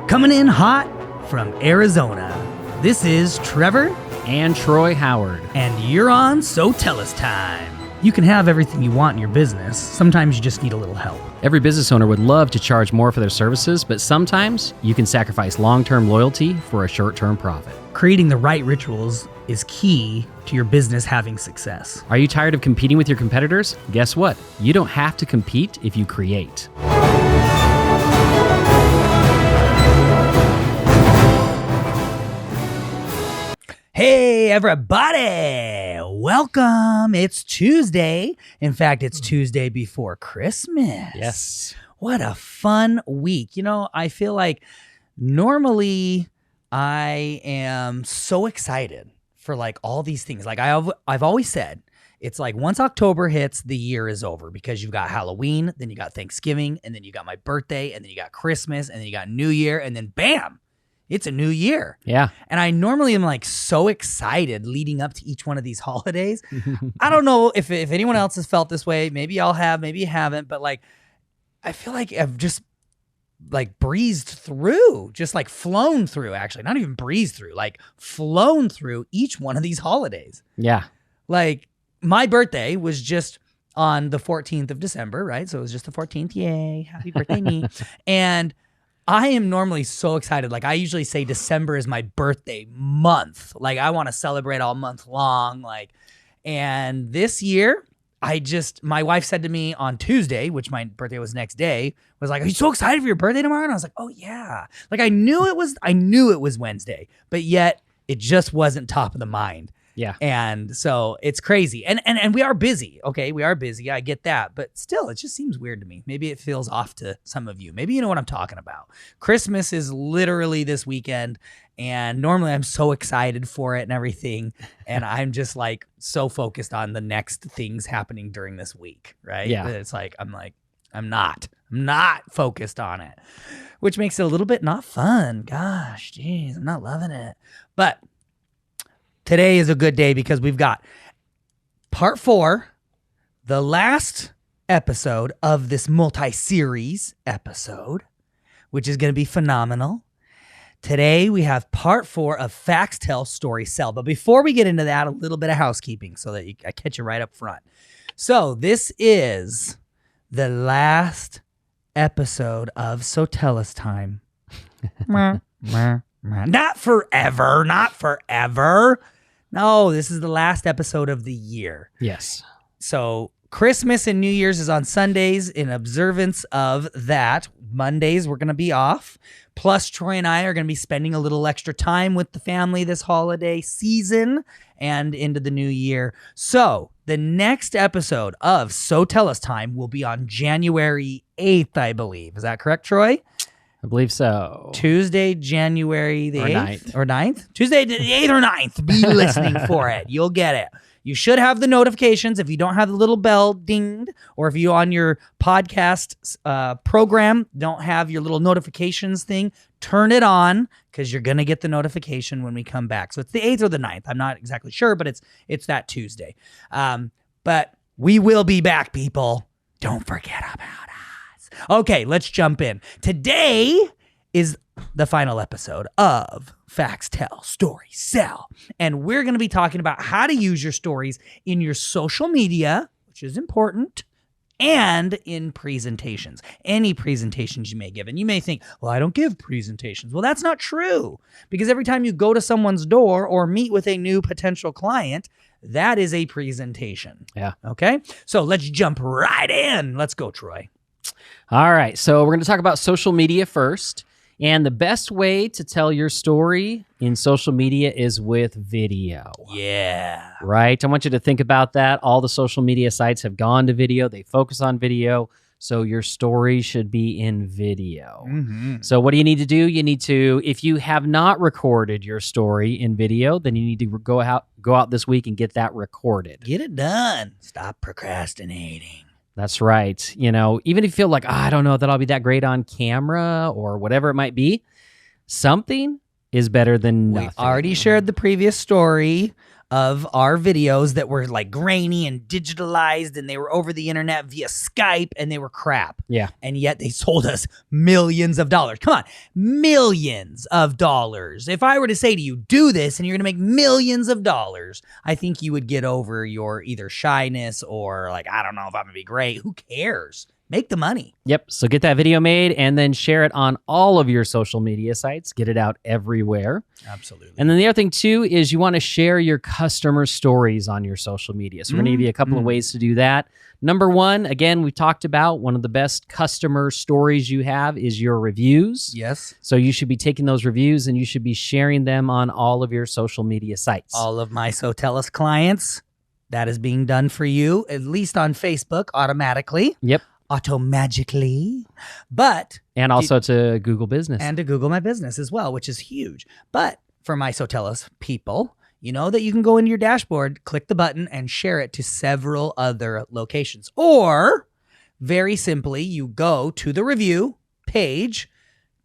Coming in hot from Arizona, this is Trevor and Troy Howard. And you're on So Tell Us Time. You can have everything you want in your business. Sometimes you just need a little help. Every business owner would love to charge more for their services, but sometimes you can sacrifice long-term loyalty for a short-term profit. Creating the right rituals is key to your business having success. Are you tired of competing with your competitors? Guess what? You don't have to compete if you create. Hey, everybody! Welcome. It's Tuesday. In fact, it's Tuesday before Christmas. Yes. What a fun week. You know, I feel like normally I am so excited for like all these things. Like I've always said, it's like once October hits, the year is over because you've got Halloween, then you got Thanksgiving, and then you got my birthday, and then you got Christmas, and then you got New Year, and then bam! It's a new year. Yeah. And I normally am like so excited leading up to each one of these holidays. I don't know if anyone else has felt this way. Maybe y'all have, maybe you haven't. But like, I feel like I've just like breezed through, just like flown through, actually. Not even breezed through, like flown through each one of these holidays. Yeah. Like my birthday was just on the 14th of December, right? So it was just the 14th. Yay. Happy birthday, me. And I am normally so excited. Like I usually say December is my birthday month. Like I want to celebrate all month long. Like, and this year my wife said to me on Tuesday, which my birthday was next day, was like, "Are you so excited for your birthday tomorrow?" And I was like, "Oh yeah." Like I knew it was Wednesday, but yet it just wasn't top of the mind. Yeah. And so it's crazy. And we are busy. Okay. We are busy. I get that. But still, it just seems weird to me. Maybe it feels off to some of you. Maybe you know what I'm talking about. Christmas is literally this weekend. And normally I'm so excited for it and everything. And I'm just like so focused on the next things happening during this week. Right. Yeah. It's like, I'm not focused on it, which makes it a little bit not fun. Gosh, geez, I'm not loving it. But today is a good day because we've got part 4, the last episode of this multi-series episode, which is going to be phenomenal. Today we have part 4 of Facts Tell, Stories Sell. But before we get into that, a little bit of housekeeping so that I catch you right up front. So this is the last episode of So Tell Us Time. Not forever. No, this is the last episode of the year. Yes. So Christmas and New Year's is on Sundays. In observance of that, Mondays we're going to be off. Plus, Troy and I are going to be spending a little extra time with the family this holiday season and into the new year. So the next episode of So Tell Us Time will be on January 8th, I believe. Is that correct, Troy? I believe so. Tuesday, January the 8th. Or 9th? Tuesday the 8th or 9th. Be listening for it. You'll get it. You should have the notifications. If you don't have the little bell dinged, or if you on your podcast program don't have your little notifications thing, turn it on because you're going to get the notification when we come back. So it's the 8th or the 9th. I'm not exactly sure, but it's that Tuesday. But we will be back, people. Don't forget about us. Okay, let's jump in. Today is the final episode of Facts Tell, Stories Sell. And we're going to be talking about how to use your stories in your social media, which is important, and in presentations. Any presentations you may give. And you may think, well, I don't give presentations. Well, that's not true. Because every time you go to someone's door or meet with a new potential client, that is a presentation. Yeah. Okay? So let's jump right in. Let's go, Troy. All right. So we're going to talk about social media first. And the best way to tell your story in social media is with video. Yeah. Right? I want you to think about that. All the social media sites have gone to video. They focus on video. So your story should be in video. Mm-hmm. So what do you need to do? You need to, if you have not recorded your story in video, then you need to go out this week and get that recorded. Get it done. Stop procrastinating. That's right. You know, even if you feel like, I don't know that I'll be that great on camera or whatever it might be, something is better than nothing. We already shared the previous story of our videos that were like grainy and digitalized, and they were over the internet via Skype, and they were crap. Yeah. And yet they sold us millions of dollars. Come on, millions of dollars. If I were to say to you, do this and you're going to make millions of dollars, I think you would get over your either shyness or like, I don't know if I'm going to be great. Who cares? Make the money. Yep. So get that video made and then share it on all of your social media sites. Get it out everywhere. Absolutely. And then the other thing too is you want to share your customer stories on your social media. So we're going to give you a couple of ways to do that. Number one, again, we talked about one of the best customer stories you have is your reviews. Yes. So you should be taking those reviews and you should be sharing them on all of your social media sites. All of my Sotellus clients, that is being done for you, at least on Facebook automatically. Yep. Automagically, but and also to Google Business and to Google My Business as well, which is huge. But for my Sotellus people, you know that you can go into your dashboard, click the button, and share it to several other locations. Or very simply, you go to the review page,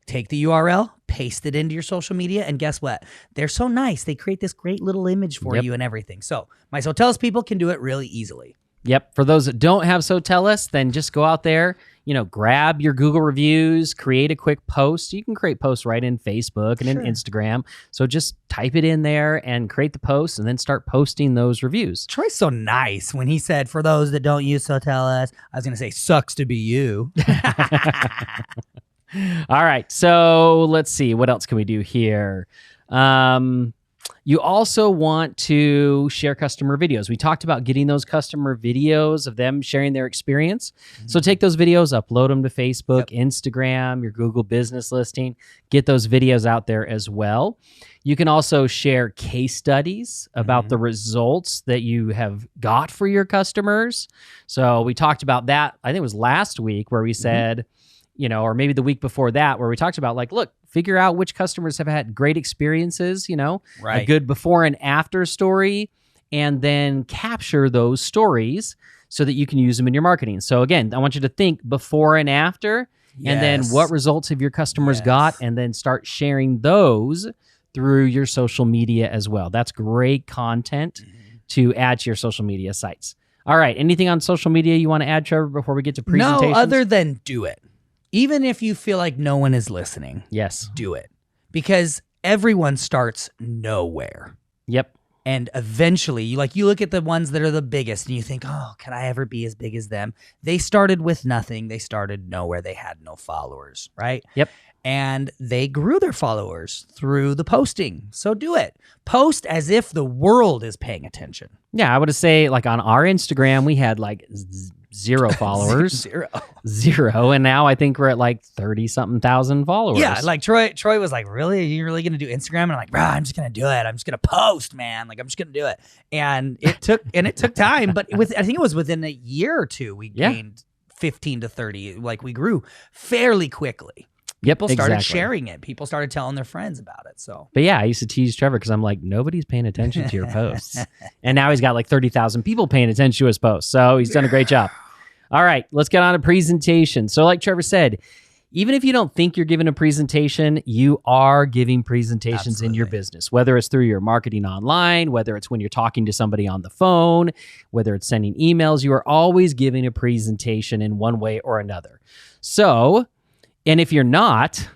take the URL, paste it into your social media, and guess what? They're so nice. They create this great little image for you and everything. So my Sotellus people can do it really easily. Yep. For those that don't have Sotellus, then just go out there, grab your Google reviews, create a quick post. You can create posts right in Facebook and in Instagram. So just type it in there and create the post and then start posting those reviews. Troy's so nice when he said, for those that don't use Sotellus, I was going to say, sucks to be you. All right. So let's see. What else can we do here? You also want to share customer videos. We talked about getting those customer videos of them sharing their experience. So take those videos, upload them to Facebook, Instagram, your Google business listing, get those videos out there as well. You can also share case studies about the results that you have got for your customers. So we talked about that, I think it was last week, where we said, or maybe the week before that, where we talked about like, look, figure out which customers have had great experiences, a good before and after story, and then capture those stories so that you can use them in your marketing. So again, I want you to think before and after, and then what results have your customers got, and then start sharing those through your social media as well. That's great content to add to your social media sites. All right. Anything on social media you want to add, Trevor, before we get to presentations? No, other than do it. Even if you feel like no one is listening, do it. Because everyone starts nowhere. Yep. And eventually, you look at the ones that are the biggest and you think, oh, can I ever be as big as them? They started with nothing. They started nowhere. They had no followers, right? Yep. And they grew their followers through the posting. So do it. Post as if the world is paying attention. Yeah, I would say like on our Instagram, we had like 0 followers. Zero. And now I think we're at like 30-something thousand followers. Yeah, like Troy was like, really? Are you really going to do Instagram? And I'm like, bro, I'm just going to do it. I'm just going to post, man. Like, I'm just going to do it. And it took time, but I think it was within a year or two, we gained 15 to 30. Like, we grew fairly quickly. People started sharing it. People started telling their friends about it. So, but yeah, I used to tease Trevor because I'm like, nobody's paying attention to your posts. And now he's got like 30,000 people paying attention to his posts. So he's done a great job. All right, let's get on to presentation. So like Trevor said, even if you don't think you're giving a presentation, you are giving presentations in your business, whether it's through your marketing online, whether it's when you're talking to somebody on the phone, whether it's sending emails, you are always giving a presentation in one way or another. So, and if you're not,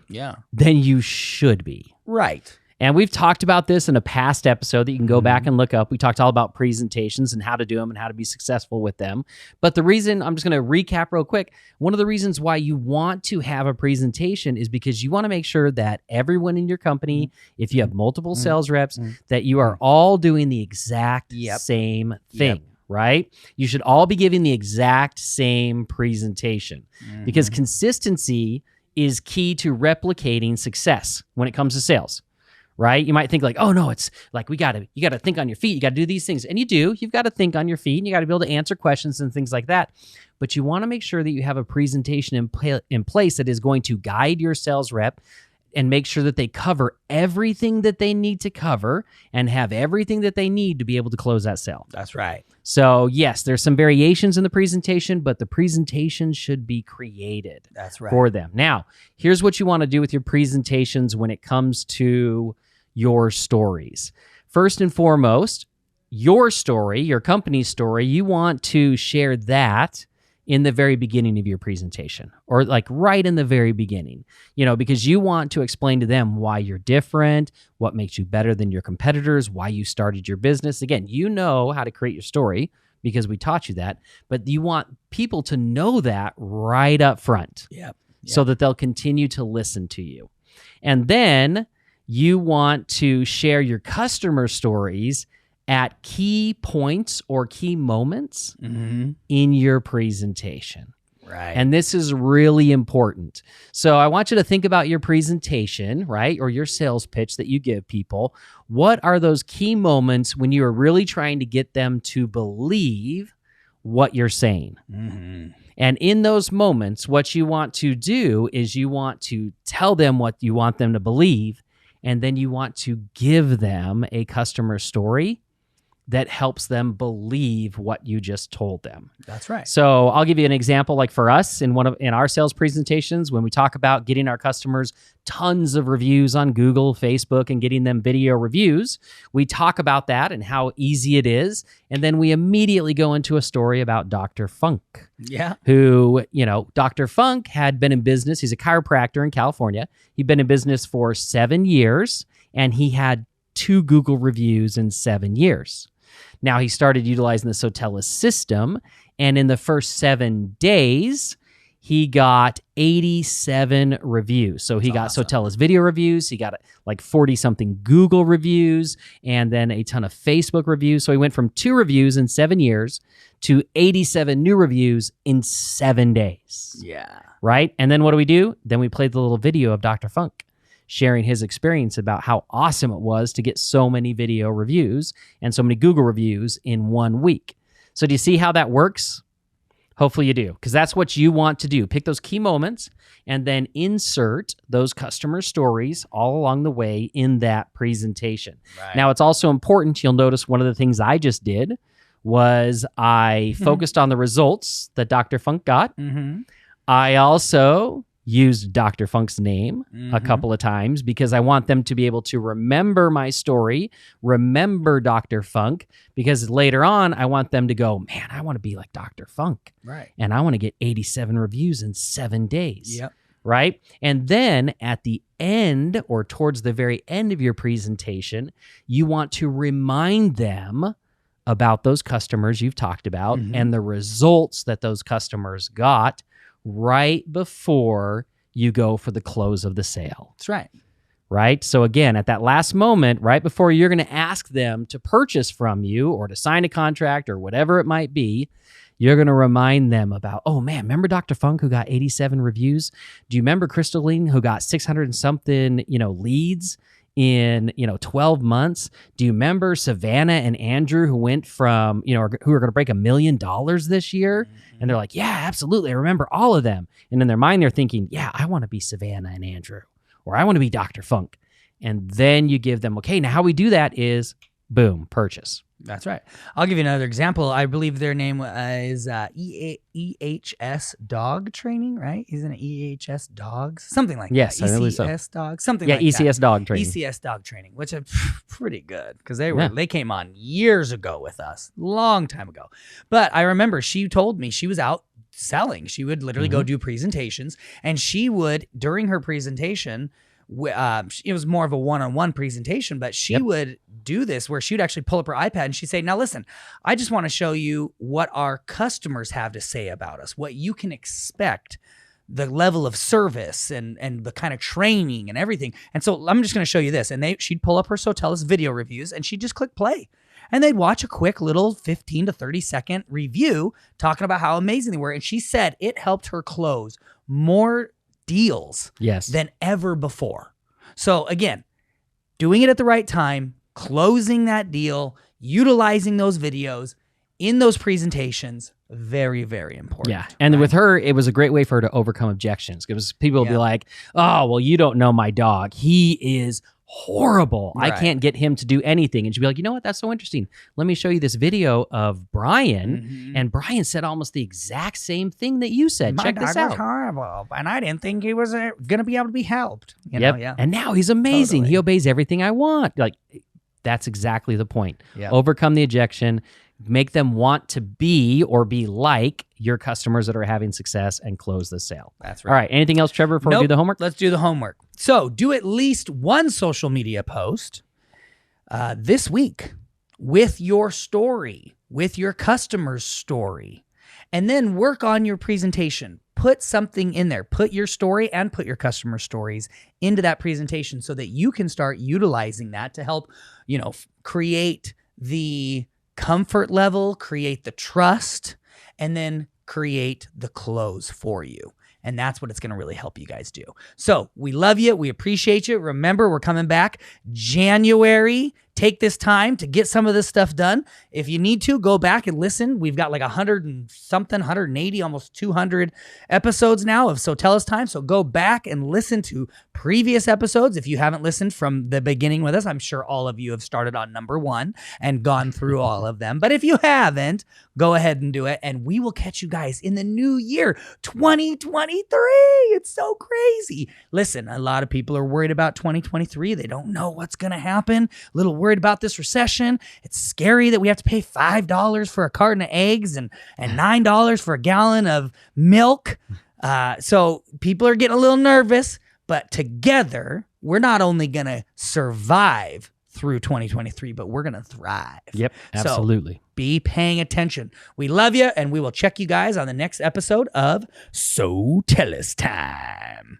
then you should be. Right. And we've talked about this in a past episode that you can go back and look up. We talked all about presentations and how to do them and how to be successful with them. But the reason, I'm just going to recap real quick. One of the reasons why you want to have a presentation is because you want to make sure that everyone in your company, if you have multiple sales reps, that you are all doing the exact same thing. Right? You should all be giving the exact same presentation because consistency is key to replicating success when it comes to sales. Right? You might think like, oh no, it's like you got to think on your feet. You got to do these things. And you do. You've got to think on your feet and you got to be able to answer questions and things like that. But you want to make sure that you have a presentation in place that is going to guide your sales rep and make sure that they cover everything that they need to cover and have everything that they need to be able to close that sale. That's right. So yes, there's some variations in the presentation, but the presentation should be created for them. Now, here's what you want to do with your presentations when it comes to your stories. First and foremost, your story, your company's story, you want to share that in the very beginning of your presentation, or like right in the very beginning, because you want to explain to them why you're different, what makes you better than your competitors, why you started your business. Again, you know how to create your story because we taught you that, but you want people to know that right up front. Yep. So that they'll continue to listen to you. And then you want to share your customer stories at key points or key moments in your presentation. Right. And this is really important. So I want you to think about your presentation, right? Or your sales pitch that you give people. What are those key moments when you are really trying to get them to believe what you're saying? And in those moments, what you want to do is you want to tell them what you want them to believe, and then you want to give them a customer story that helps them believe what you just told them. That's right. So I'll give you an example. Like for us in our sales presentations, when we talk about getting our customers tons of reviews on Google, Facebook, and getting them video reviews, we talk about that and how easy it is. And then we immediately go into a story about Dr. Funk. Yeah. Who, Dr. Funk had been in business. He's a chiropractor in California. He'd been in business for 7 years, and he had 2 Google reviews in 7 years. Now, he started utilizing the Sotellus system, and in the first 7 days, he got 87 reviews. So he got awesome. Sotellus video reviews, he got like 40-something Google reviews, and then a ton of Facebook reviews. So he went from 2 reviews in 7 years to 87 new reviews in 7 days. Yeah. Right? And then what do? Then we played the little video of Dr. Funk sharing his experience about how awesome it was to get so many video reviews and so many Google reviews in 1 week. So do you see how that works? Hopefully you do, because that's what you want to do. Pick those key moments and then insert those customer stories all along the way in that presentation. Right. Now, it's also important. You'll notice one of the things I just did was I focused on the results that Dr. Funk got. I also used Dr. Funk's name a couple of times because I want them to be able to remember my story, remember Dr. Funk, because later on I want them to go, man, I want to be like Dr. Funk. Right. And I want to get 87 reviews in 7 days. Yep. Right. And then at the end or towards the very end of your presentation, you want to remind them about those customers you've talked about and the results that those customers got right before you go for the close of the sale. That's right. Right? So again, at that last moment, right before you're going to ask them to purchase from you or to sign a contract or whatever it might be, you're going to remind them about, oh man, remember Dr. Funk who got 87 reviews? Do you remember Crystalline who got 600 and something, leads in 12 months? Do you remember Savannah and Andrew who went from who are going to break $1 million this year? And they're like, yeah, absolutely, I remember all of them. And in their mind they're thinking, yeah, I want to be Savannah and Andrew, or I want to be Dr. Funk. And then you give them, okay, now how we do that is boom, purchase. That's right. I'll give you another example. I believe their name is EHS Dog Training, right? Isn't it EHS Dogs? Something like yes, that. I believe so. ECS Dogs, something yeah, like ECS that. Dog Training. ECS Dog Training, which is pretty good because they came on years ago with us, long time ago. But I remember she told me she was out selling. She would literally go do presentations, and she would, during her presentation, it was more of a one-on-one presentation, but she would do this where she would actually pull up her iPad and she'd say, now listen, I just want to show you what our customers have to say about us, what you can expect, the level of service and the kind of training and everything. And so I'm just going to show you this. And she'd pull up her Sotellus video reviews and she'd just click play. And they'd watch a quick little 15 to 30 second review talking about how amazing they were. And she said it helped her close more deals than ever before. So again, doing it at the right time, closing that deal, utilizing those videos in those presentations, very, very important. Yeah. And with her, it was a great way for her to overcome objections, because people will be like, oh, well, you don't know my dog. He is horrible. I can't get him to do anything. And she'd be like, you know what? That's so interesting. Let me show you this video of Brian. And Brian said almost the exact same thing that you said. Check this out. My dog was horrible, and I didn't think he was going to be able to be helped. You know, And now he's amazing. Totally. He obeys everything I want. Like, That's exactly the point. Yep. Overcome the objection, make them want to be or be like your customers that are having success, and close the sale. That's right. All right. Anything else, Trevor, before we do the homework? Let's do the homework. So do at least one social media post this week with your story, with your customer's story, and then work on your presentation. Put something in there. Put your story and put your customer stories into that presentation so that you can start utilizing that to help, create the comfort level, create the trust, and then create the close for you. And that's what it's going to really help you guys do. So we love you. We appreciate you. Remember, we're coming back January. Take this time to get some of this stuff done. If you need to, go back and listen. We've got like 100 and something, 180, almost 200 episodes now of So Tell Us Time. So go back and listen to previous episodes. If you haven't listened from the beginning with us, I'm sure all of you have started on number 1 and gone through all of them. But if you haven't, go ahead and do it. And we will catch you guys in the new year, 2023. It's so crazy. Listen, a lot of people are worried about 2023. They don't know what's going to happen. A little worried about this recession. It's scary that we have to pay $5 for a carton of eggs and $9 for a gallon of milk. So people are getting a little nervous, but together we're not only going to survive through 2023, but we're going to thrive. Yep, absolutely. So be paying attention. We love you, and we will check you guys on the next episode of So Tell Us Time.